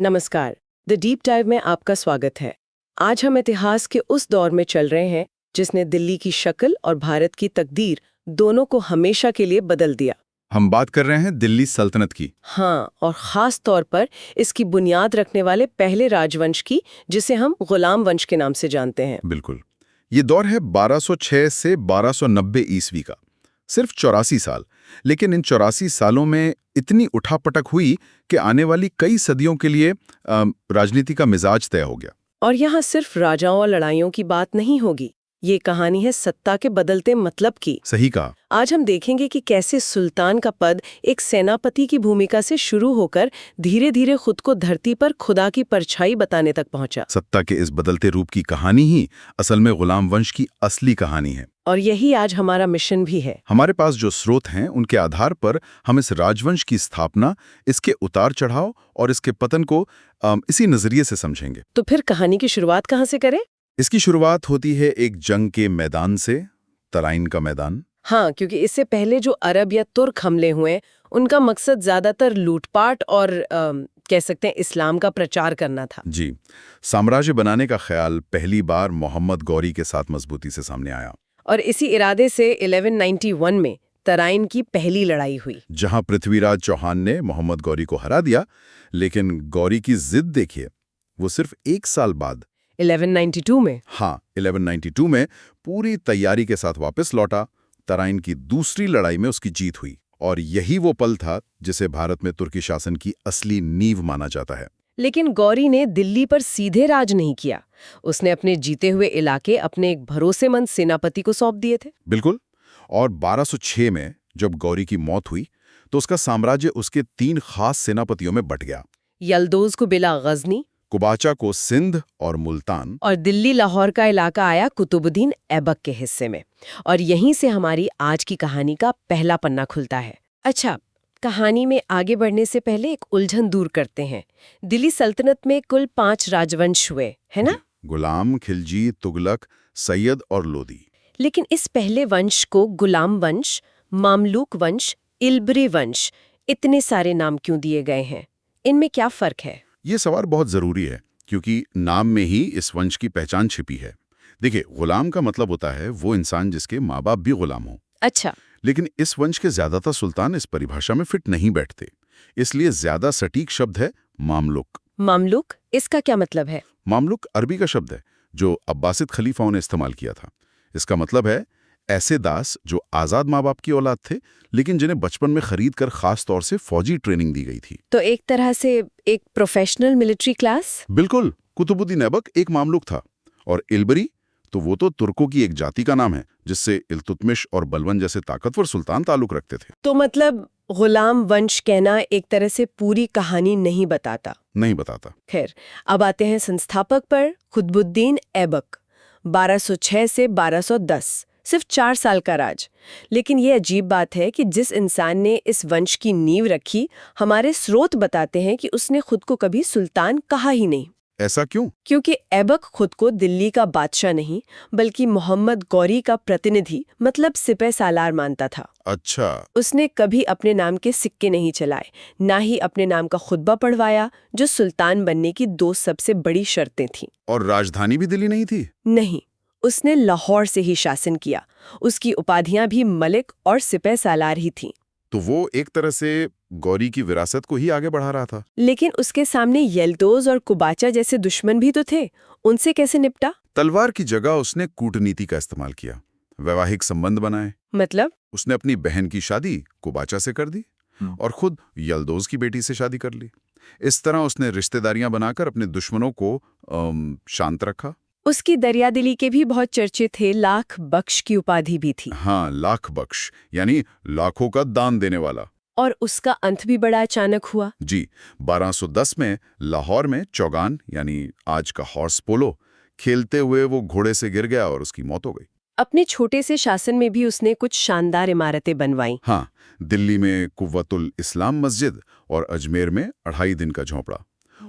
नमस्कार। The deep dive में आपका स्वागत है। आज हम इतिहास के उस दौर में चल रहे हैं जिसने दिल्ली की शक्ल और भारत की तकदीर दोनों को हमेशा के लिए बदल दिया। हम बात कर रहे हैं दिल्ली सल्तनत की। हाँ, और खास तौर पर इसकी बुनियाद रखने वाले पहले राजवंश की, जिसे हम गुलाम वंश के नाम से जानते हैं। बिल्कुल। ये दौर है 1206 से 1290 ईस्वी का, सिर्फ 84 साल। लेकिन इन 84 सालों में इतनी उठापटक हुई कि आने वाली कई सदियों के लिए राजनीति का मिजाज तय हो गया। और यहाँ सिर्फ राजाओं और लड़ाइयों की बात नहीं होगी, ये कहानी है सत्ता के बदलते मतलब की। सही कहा। आज हम देखेंगे कि कैसे सुल्तान का पद एक सेनापति की भूमिका से शुरू होकर धीरे धीरे खुद को धरती पर खुदा की परछाई बताने तक पहुंचा। सत्ता के इस बदलते रूप की कहानी ही असल में गुलाम वंश की असली कहानी है। और यही आज हमारा मिशन भी है। हमारे पास जो स्रोत हैं उनके आधार पर हम इस राजवंश की स्थापना, इसके उतार चढ़ाव और इसके पतन को इसी नजरिए से समझेंगे। तो फिर कहानी की शुरुआत कहाँ से करें? इसकी शुरुआत होती है एक जंग के मैदान से, तराइन का मैदान। हाँ, क्योंकि इससे पहले जो अरब या तुर्क हमले हुए, उनका मकसद ज्यादातर लूटपाट और कह सकते हैं इस्लाम का प्रचार करना था। जी, साम्राज्य बनाने का ख्याल पहली बार मोहम्मद गौरी के साथ मजबूती से सामने आया। और इसी इरादे से 1191 में तराइन की पहली लड़ाई हुई, जहां पृथ्वीराज चौहान ने मोहम्मद गौरी को हरा दिया। लेकिन गौरी की जिद देखिए, वो सिर्फ एक साल बाद 1192 में 1192 में पूरी तैयारी के साथ वापस लौटा। तराइन की दूसरी लड़ाई में उसकी जीत हुई, और यही वो पल था जिसे भारत में तुर्की शासन की असली नींव माना जाता है। लेकिन गौरी ने दिल्ली पर सीधे राज नहीं किया। उसने अपने जीते हुए इलाके अपने एक भरोसेमंद सेनापति को सौंप दिए थे। बिल्कुल। और 1206 में जब गौरी की मौत हुई तो उसका साम्राज्य उसके 3 खास सेनापतियों में बट गया। यल्दोज को बिला गजनी, कुबाचा को सिंध और मुल्तान, और दिल्ली लाहौर का इलाका आया कुतुबुद्दीन ऐबक के हिस्से में। और यहीं से हमारी आज की कहानी का पहला पन्ना खुलता है। अच्छा, कहानी में आगे बढ़ने से पहले एक उलझन दूर करते हैं। दिल्ली सल्तनत में कुल 5 राजवंश हुए, है ना? गुलाम, खिलजी, तुगलक, सैयद और लोदी। लेकिन इस पहले वंश को गुलाम वंश, मामलूक वंश, इल्बरी वंश, इतने सारे नाम क्यों दिए गए हैं? इनमें क्या फर्क है? ये सवाल बहुत जरूरी है, क्योंकि नाम में ही इस वंश की पहचान छिपी है। देखिए, गुलाम का मतलब होता है वो इंसान जिसके माँ बाप भी गुलाम हो। अच्छा। लेकिन इस वंश के ज्यादातर सुल्तान इस परिभाषा में फिट नहीं बैठते, इसलिए ज्यादा सटीक शब्द है मामलुक। मामलुक, इसका क्या मतलब है? मामलुक अरबी का शब्द है जो अब्बासिद खलीफाओं ने इस्तेमाल किया था। इसका मतलब है ऐसे दास जो आजाद माँ बाप की औलाद थे, लेकिन जिन्हें बचपन में खरीद कर खास तौर से फौजी ट्रेनिंग दी गई थी। तो एक तरह से एक प्रोफेशनल मिलिट्री क्लास? बिल्कुल। कुतुबुद्दीन ऐबक एक मामलुक था, और इल्बरी तो वो तो तुर्कों की एक जाति का नाम है जिससे इल्तुतमिश और बलबन जैसे ताकतवर सुल्तान ताल्लुक रखते थे। तो मतलब गुलाम वंश कहना एक तरह से पूरी कहानी नहीं बताता। खैर, अब आते हैं संस्थापक पर, कुतुबुद्दीन ऐबक। 1206 से 1210, सिर्फ 4 साल का राज। लेकिन ये अजीब बात है कि जिस इंसान ने इस वंश की नींव रखी, हमारे स्रोत बताते हैं कि उसने खुद को कभी सुल्तान कहा ही नहीं। ऐसा क्यों? क्योंकि ऐबक खुद को दिल्ली का बादशाह नहीं, बल्कि मोहम्मद गौरी का प्रतिनिधि, मतलब सिपह सालार मानता था। अच्छा। उसने कभी अपने नाम के सिक्के नहीं चलाए, ना ही अपने नाम का खुतबा पढ़वाया, जो सुल्तान बनने की 2 सबसे बड़ी शर्तें थीं। और राजधानी भी दिल्ली नहीं थी? नहीं, उसने लाहौर से ही शासन किया। उसकी उपाधियां भी मलिक और सिपह सालार ही थीं। तो वो एक तरह से गौरी की विरासत को ही आगे बढ़ा रहा था। लेकिन उसके सामने यल्दोज और कुबाचा जैसे दुश्मन भी तो थे। उनसे कैसे निपटा? तलवार की जगह उसने कूटनीति का इस्तेमाल किया, वैवाहिक संबंध बनाए। मतलब? उसने अपनी बहन की शादी कुबाचा से कर दी और खुद यल्दोज की बेटी से शादी कर ली। इस तरह उसने रिश्तेदारियां बनाकर अपने दुश्मनों को शांत रखा। उसकी दरियादिली के भी बहुत चर्चे थे। लाख बख्श की उपाधि भी थी। हाँ, लाख बख्श यानी लाखों का दान देने वाला। और उसका अंत भी बड़ा अचानक हुआ। जी, 1210 में लाहौर में चौगान यानी आज का हॉर्स पोलो खेलते हुए वो घोड़े से गिर गया और उसकी मौत हो गई। अपने छोटे से शासन में भी उसने कुछ शानदार इमारतें बनवाई। हाँ, दिल्ली में कुव्वतुल इस्लाम मस्जिद और अजमेर में 2.5 दिन का झोंपड़ा।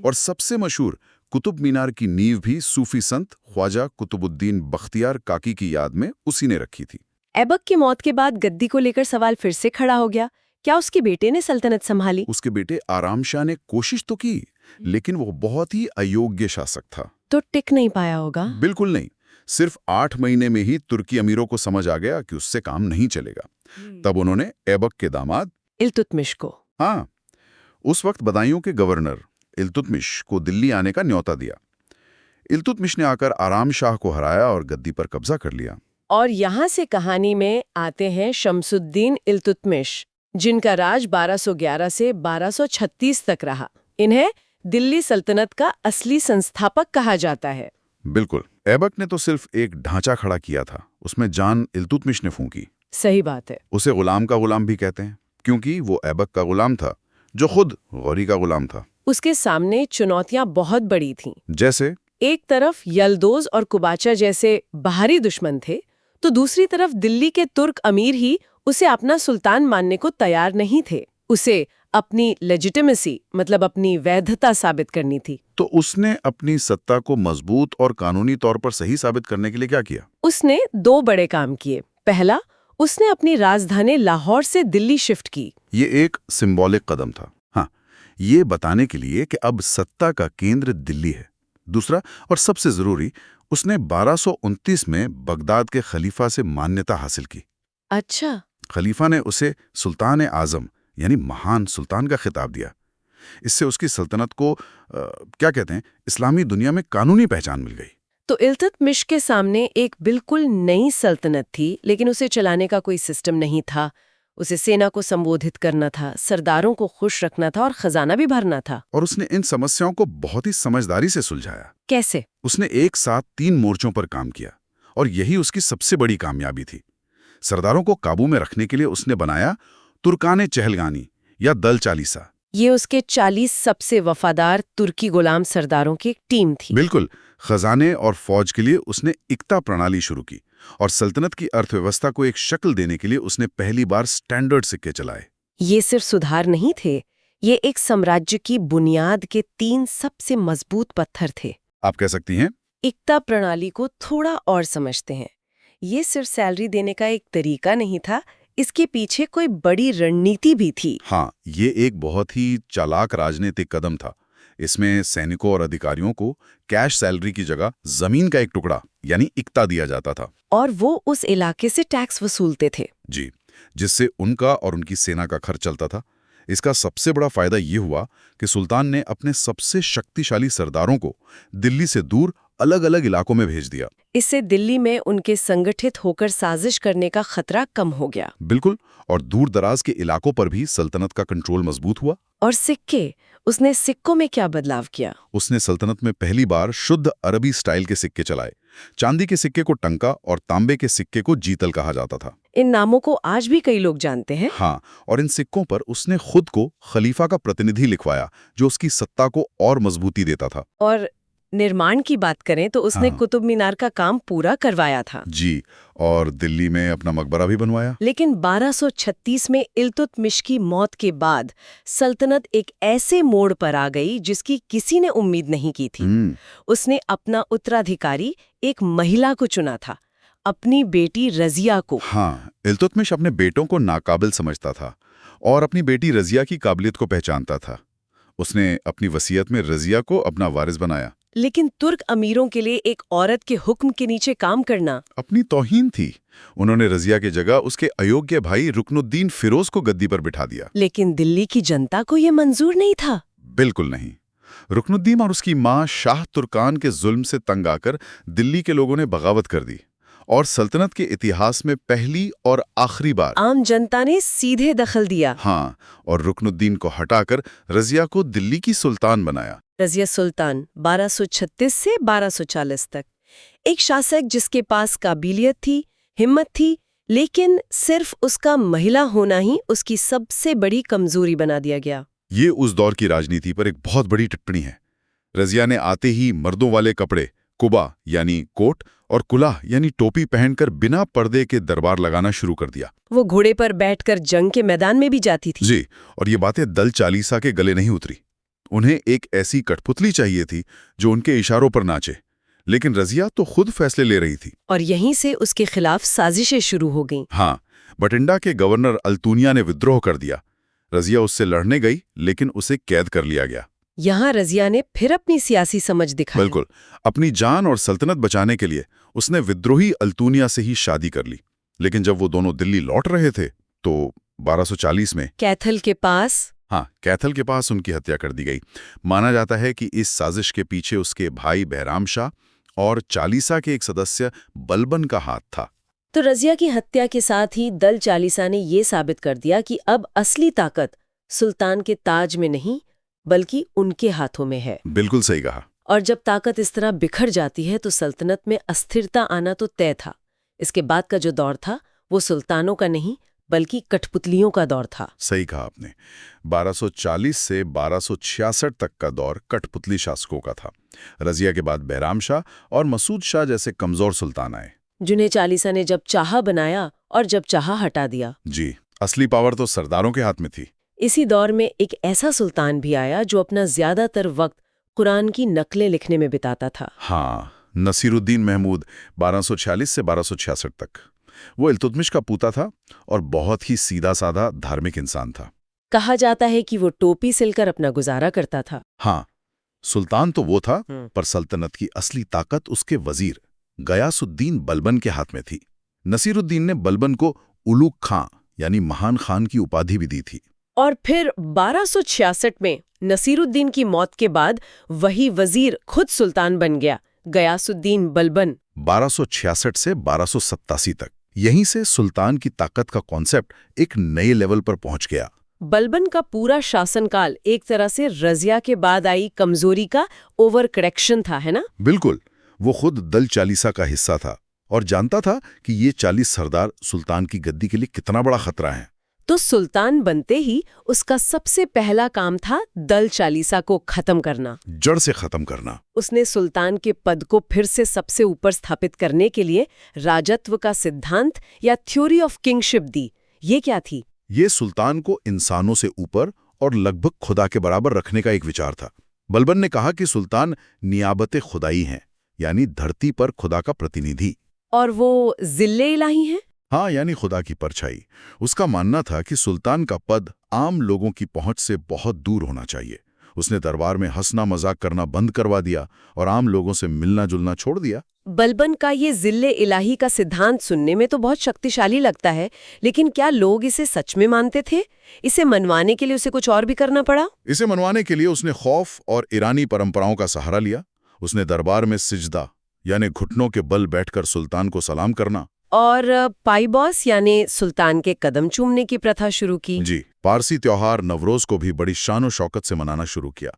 और सबसे मशहूर कुतुब मीनार की नींव भी सूफी संत ख्वाजा कुतुबुद्दीन बख्तियार काकी की याद में उसी ने रखी थी। ऐबक की मौत के बाद गद्दी को लेकर सवाल फिर से खड़ा हो गया। क्या उसके बेटे ने सल्तनत संभाली? उसके बेटे आराम शाह ने कोशिश तो की, लेकिन वो बहुत ही अयोग्य शासक था। तो टिक नहीं पाया होगा। बिल्कुल नहीं। सिर्फ 8 महीने में ही तुर्की अमीरों को समझ आ गया कि उससे काम नहीं चलेगा। तब उन्होंने ऐबक के दामाद इल्तुतमिश को, हाँ, उस वक्त बदायूं के गवर्नर इल्तुतमिश को दिल्ली आने का न्योता दिया। इल्तुतमिश ने आकर आराम शाह को हराया और गद्दी पर कब्जा कर लिया। और यहाँ से कहानी में आते हैं शमसुद्दीन इल्तुतमिश, जिनका राज 1211 से 1236 तक रहा। इन्हें दिल्ली सल्तनत का असली संस्थापक कहा जाता है। बिल्कुल। ऐबक ने तो सिर्फ एक ढांचा खड़ा किया था, उसमें जान इल्तुतमिश ने फूंकी। सही बात है। उसे गुलाम का गुलाम भी कहते हैं, क्योंकि वो ऐबक का गुलाम था, जो खुद गौरी का गुलाम था। उसके सामने चुनौतियां बहुत बड़ी थीं। जैसे एक तरफ यल्दोज और कुबाचा जैसे बाहरी दुश्मन थे, तो दूसरी तरफ दिल्ली के तुर्क अमीर ही उसे अपना सुल्तान मानने को तैयार नहीं थे। उसे अपनी लेजिटिमेसी, मतलब अपनी वैधता साबित करनी थी। तो उसने अपनी सत्ता को मजबूत और कानूनी तौर पर सही साबित करने के लिए क्या किया? उसने 2 बड़े काम किए। पहला, उसने अपनी राजधानी लाहौर से दिल्ली शिफ्ट की। ये एक सिंबॉलिक कदम था, हाँ, ये बताने के लिए कि अब सत्ता का केंद्र दिल्ली है। दूसरा और सबसे जरूरी, उसने 1229 में बगदाद के खलीफा से मान्यता हासिल की। अच्छा। खलीफा ने उसे सुल्तान आजम यानी महान सुल्तान का खिताब दिया। इससे उसकी सल्तनत को क्या कहते हैं, इस्लामी दुनिया में कानूनी पहचान मिल गई। तो इल्तुतमिश के सामने एक बिल्कुल नई सल्तनत थी, लेकिन उसे चलाने का कोई सिस्टम नहीं था। उसे सेना को संबोधित करना था, सरदारों को खुश रखना था और खजाना भी भरना था। और उसने इन समस्याओं को बहुत ही समझदारी से सुलझाया। कैसे? उसने एक साथ 3 मोर्चों पर काम किया, और यही उसकी सबसे बड़ी कामयाबी थी। सरदारों को काबू में रखने के लिए उसने बनाया तुर्काने चहलगानी या दल चालीसा। ये उसके 40 सबसे वफादार तुर्की गुलाम सरदारों की एक टीम थी। बिल्कुल। खजाने और फौज के लिए उसने इक्ता प्रणाली शुरू की, और सल्तनत की अर्थव्यवस्था को एक शक्ल देने के लिए उसने पहली बार स्टैंडर्ड सिक्के चलाए। ये सिर्फ सुधार नहीं थे, ये एक साम्राज्य की बुनियाद के 3 सबसे मजबूत पत्थर थे। आप कह सकती हैं। इक्ता प्रणाली को थोड़ा और समझते हैं। ये सिर्फ सैलरी देने का एक तरीका नहीं था, इसके पीछे कोई बड़ी रणनीति भी थी। हाँ, ये एक बहुत ही चालाक राजनीतिक कदम था। इसमें सैनिकों और अधिकारियों को कैश सैलरी की जगह जमीन का एक टुकड़ा यानी इक्ता दिया जाता था, और वो उस इलाके से टैक्स वसूलते थे। जी, जिससे उनका और उनकी सेना का खर्च चलता था। इसका सबसे बड़ा फायदा ये हुआ कि सुल्तान ने अपने सबसे शक्तिशाली सरदारों को दिल्ली से दूर अलग अलग इलाकों में भेज दिया। इससे दिल्ली में उनके संगठित होकर साजिश करने का खतरा कम हो गया। बिल्कुल। और दूर दराज के इलाकों पर भी सल्तनत का कंट्रोल मजबूत हुआ। और सिक्के, उसने सिक्कों में क्या बदलाव किया? उसने सल्तनत में पहली बार शुद्ध अरबी स्टाइल के सिक्के चलाए। चांदी के सिक्के को टंका और तांबे के सिक्के को जीतल कहा जाता था। इन नामों को आज भी कई लोग जानते हैं। हाँ, और इन सिक्कों पर उसने खुद को खलीफा का प्रतिनिधि लिखवाया, जो उसकी सत्ता को और मजबूती देता था। और निर्माण की बात करें तो उसने कुतुब मीनार का काम पूरा करवाया था। जी, और दिल्ली में अपना मकबरा भी बनवाया। लेकिन 1236 में इल्तुतमिश की मौत के बाद सल्तनत एक ऐसे मोड़ पर आ गई जिसकी किसी ने उम्मीद नहीं की थी। उसने अपना उत्तराधिकारी एक महिला को चुना था, अपनी बेटी रजिया को। हाँ, इल्तुतमिश अपने बेटों को नाकाबिल समझता था और अपनी बेटी रजिया की काबिलियत को पहचानता था। उसने अपनी वसीयत में रजिया को अपना वारिस बनाया। लेकिन तुर्क अमीरों के लिए एक औरत के हुक्म के नीचे काम करना अपनी तौहीन थी। उन्होंने रजिया की जगह उसके अयोग्य भाई रुकनुद्दीन फिरोज को गद्दी पर बिठा दिया। लेकिन दिल्ली की जनता को यह मंजूर नहीं था। बिल्कुल नहीं। रुकनुद्दीन और उसकी मां शाह तुर्कान के जुल्म से तंग आकर दिल्ली के लोगों ने बगावत कर दी, और सल्तनत के इतिहास में पहली और आखिरी बार आम जनता ने सीधे दखल दिया। हाँ, और रुकनुद्दीन को हटाकर रजिया को दिल्ली की सुल्तान बनाया। रजिया सुल्तान 1236 से 1240 तक, एक शासक जिसके पास काबिलियत थी, हिम्मत थी, लेकिन सिर्फ उसका महिला होना ही उसकी सबसे बड़ी कमजोरी बना दिया गया। ये उस दौर की राजनीति पर एक बहुत बड़ी टिप्पणी है। रजिया ने आते ही मर्दों वाले कपड़े, कुबा यानी कोट और कुलाह यानी टोपी पहनकर बिना पर्दे के दरबार लगाना शुरू कर दिया। वो घोड़े पर बैठकर जंग के मैदान में भी जाती थी। जी, और ये बातें दल चालीसा के गले नहीं उतरी। उन्हें एक ऐसी कठपुतली चाहिए थी जो उनके इशारों पर नाचे, लेकिन रजिया तो खुद फैसले ले रही थी। और यहीं से उसके खिलाफ साजिशें शुरू हो गईं। हाँ, बठिंडा के गवर्नर अल्तूनिया ने विद्रोह कर दिया। रजिया उससे लड़ने गई, लेकिन उसे कैद कर लिया गया। यहाँ रजिया ने फिर अपनी सियासी समझ दिखाई। बिल्कुल, अपनी जान और सल्तनत बचाने के लिए उसने विद्रोही अल्तूनिया से ही शादी कर ली। लेकिन जब वो दोनों दिल्ली लौट रहे थे तो 1240 में कैथल के पास कैथल के पास उनकी हत्या कर दी गई। माना जाता है कि इस साजिश के पीछे उसके भाई बहराम शाह और चालीसा के एक सदस्य बलबन का हाथ था। तो रजिया की हत्या के साथ ही दल चालीसा ने ये साबित कर दिया कि अब असली ताकत सुल्तान के ताज में नहीं बल्कि उनके हाथों में है। बिल्कुल सही कहा। और जब ताकत इस तरह बिखर जाती है तो सल्तनत में अस्थिरता आना तो तय था। इसके बाद का जो दौर था वो सुल्तानों का नहीं बल्कि कठपुतलियों का दौर था। सही कहा आपने। 1240 से 1266 तक का दौर कठपुतली शासकों का था। रजिया के बाद बहराम शाह और मसूद शाह जैसे कमजोर सुल्तान आए, जिन्हें चालीसा ने जब चाहा बनाया और जब चाहा हटा दिया। जी, असली पावर तो सरदारों के हाथ में थी। इसी दौर में एक ऐसा सुल्तान भी आया जो अपना ज्यादातर वक्त कुरान की नकलें लिखने में बिताता था। हाँ, नसीरुद्दीन महमूद 1246 से 1266 तक। वो इल्तुतमिश का पूता था और बहुत ही सीधा साधा धार्मिक इंसान था। कहा जाता है कि वो टोपी सिलकर अपना गुजारा करता था। हाँ, सुल्तान तो वो था, पर सल्तनत की असली ताकत उसके वजीर गयासुद्दीन बलबन के हाथ में थी। नसीरुद्दीन ने बलबन को उलूग खां यानी महान खान की उपाधि भी दी थी। और फिर 1266 में नसीरुद्दीन की मौत के बाद वही वजीर खुद सुल्तान बन गया, गयासुद्दीन बलबन। 1266 से 1287 तक। यहीं से सुल्तान की ताकत का कॉन्सेप्ट एक नए लेवल पर पहुंच गया। बलबन का पूरा शासनकाल एक तरह से रजिया के बाद आई कमजोरी का ओवर करेक्शन था, है ना? बिल्कुल। वो खुद दल चालीसा का हिस्सा था और जानता था कि ये 40 सरदार सुल्तान की गद्दी के लिए कितना बड़ा खतरा है। तो सुल्तान बनते ही उसका सबसे पहला काम था दल चालीसा को खत्म करना, जड़ से खत्म करना। उसने सुल्तान के पद को फिर से सबसे ऊपर स्थापित करने के लिए राजत्व का सिद्धांत या थ्योरी ऑफ किंगशिप दी। ये क्या थी? ये सुल्तान को इंसानों से ऊपर और लगभग खुदा के बराबर रखने का एक विचार था। बलबन ने कहा कि सुल्तान नियाबत खुदाई हैं, यानी धरती पर खुदा का प्रतिनिधि। और वो जिल्ले इलाही हैं? हाँ, यानी खुदा की परछाई। उसका मानना था कि सुल्तान का पद आम लोगों की पहुंच से बहुत दूर होना चाहिए। उसने दरबार में हंसना मजाक करना बंद करवा दिया और आम लोगों से मिलना जुलना छोड़ दिया। बलबन का ये जिल्ले इलाही का सिद्धांत सुनने में तो बहुत शक्तिशाली लगता है, लेकिन क्या लोग इसे सच में मानते थे? इसे मनवाने के लिए उसे कुछ और भी करना पड़ा? इसे मनवाने के लिए उसने खौफ और ईरानी परंपराओं का सहारा लिया। उसने दरबार में सिजदा यानी घुटनों के बल बैठकर सुल्तान को सलाम करना और पाईबॉस यानी सुल्तान के कदम चूमने की प्रथा शुरू की। जी, पारसी त्योहार नवरोज को भी बड़ी शान और शौकत से मनाना शुरू किया।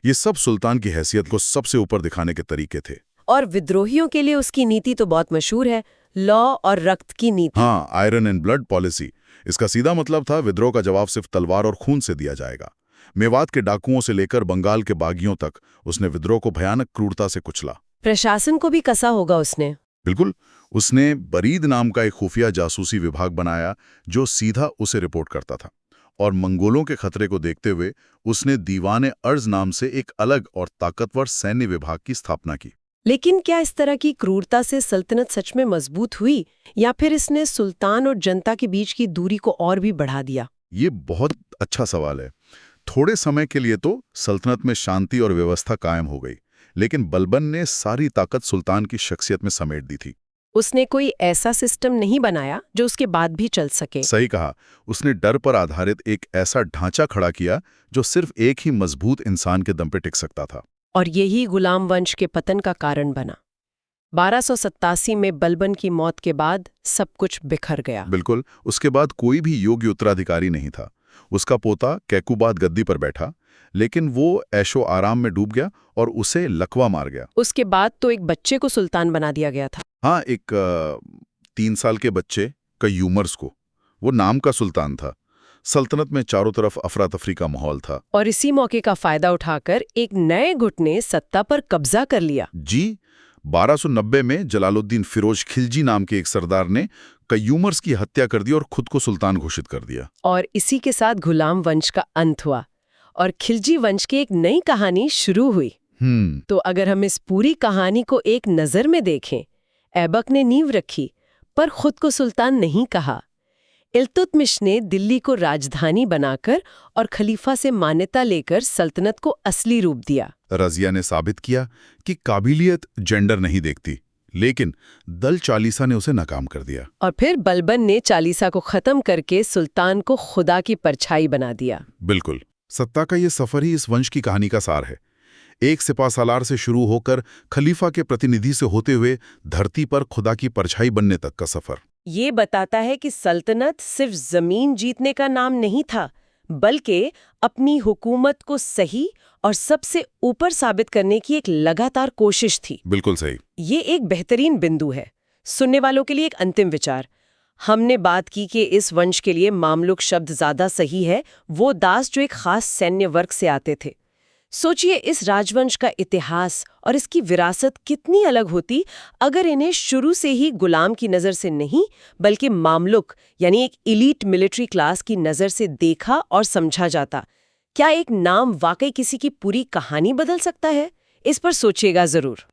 ये सब सुल्तान की हैसियत को सबसे ऊपर दिखाने के तरीके थे। और विद्रोहियों के लिए उसकी नीति तो बहुत मशहूर है, लॉ और रक्त की नीति। हाँ, आयरन एंड ब्लड पॉलिसी। इसका सीधा मतलब था विद्रोह का जवाब सिर्फ तलवार और खून से दिया जाएगा। मेवात के डाकुओं से लेकर बंगाल के बागियों तक उसने विद्रोह को भयानक क्रूरता से कुचला। प्रशासन को भी कसा होगा उसने। बिल्कुल। उसने बरीद नाम का एक खुफिया जासूसी विभाग बनाया जो सीधा उसे रिपोर्ट करता था। और मंगोलों के खतरे को देखते हुए उसने दीवाने अर्ज नाम से एक अलग और ताकतवर सैन्य विभाग की स्थापना की। लेकिन क्या इस तरह की क्रूरता से सल्तनत सच में मजबूत हुई या फिर इसने सुल्तान और जनता के बीच की दूरी को और भी बढ़ा दिया? ये बहुत अच्छा सवाल है। थोड़े समय के लिए तो सल्तनत में शांति और व्यवस्था कायम हो गई, लेकिन बलबन ने सारी ताकत सुल्तान की शख्सियत में समेट दी थी। उसने कोई ऐसा सिस्टम नहीं बनाया जो उसके बाद भी चल सके। सही कहा। उसने डर पर आधारित एक ऐसा ढांचा खड़ा किया जो सिर्फ एक ही मजबूत इंसान के दम पे टिक सकता था। और यही गुलाम वंश के पतन का कारण बना। 1287 में बलबन की मौत के बाद सब कुछ बिखर गया। बिल्कुल। उसके बाद कोई भी योग्य उत्तराधिकारी नहीं था। उसका पोता कैकुबाद गद्दी पर बैठा, लेकिन वो ऐशो आराम में डूब गया और उसे लकवा मार गया। उसके बाद तो एक बच्चे को सुल्तान बना दिया गया था। हाँ, एक 3 साल के बच्चे कयूमर्स को। वो नाम का सुल्तान था। सल्तनत में चारों तरफ अफरा तफरी का माहौल था। और इसी मौके का फायदा उठाकर एक नए गुट ने सत्ता पर कब्जा कर लिया। जी, 1290 में जलालुद्दीन फिरोज खिलजी नाम के एक सरदार ने कयूमर्स की हत्या कर दी और खुद को सुल्तान घोषित कर दिया। और इसी के साथ गुलाम वंश का अंत हुआ और खिलजी वंश की एक नई कहानी शुरू हुई। तो अगर हम इस पूरी कहानी को एक नजर में देखें, ऐबक ने नींव रखी पर खुद को सुल्तान नहीं कहा। इल्तुतमिश ने दिल्ली को राजधानी बनाकर और खलीफा से मान्यता लेकर सल्तनत को असली रूप दिया। रज़िया ने साबित किया कि काबिलियत जेंडर नहीं देखती, लेकिन दल चालीसा ने उसे नाकाम कर दिया। और फिर बलबन ने चालीसा को खत्म करके सुल्तान को खुदा की परछाई बना दिया। बिल्कुल, सत्ता का ये सफर ही इस वंश की कहानी का सार है। एक सिपा सालार से शुरू होकर खलीफा के प्रतिनिधि से होते हुए धरती पर खुदा की परछाई बनने तक का सफर। ये बताता है कि सल्तनत सिर्फ जमीन जीतने का नाम नहीं था, बल्कि अपनी हुकूमत को सही और सबसे ऊपर साबित करने की एक लगातार कोशिश थी। बिल्कुल सही। ये एक बेहतरीन बिंदु है। सुनने वालों के लिए एक अंतिम विचार। हमने बात की कि इस वंश के लिए मामलुक शब्द ज्यादा सही है, वो दास जो एक खास सैन्य वर्ग से आते थे। सोचिए इस राजवंश का इतिहास और इसकी विरासत कितनी अलग होती अगर इन्हें शुरू से ही गुलाम की नज़र से नहीं, बल्कि मामलुक यानी एक इलीट मिलिट्री क्लास की नज़र से देखा और समझा जाता। क्या एक नाम वाकई किसी की पूरी कहानी बदल सकता है? इस पर सोचिएगा जरूर।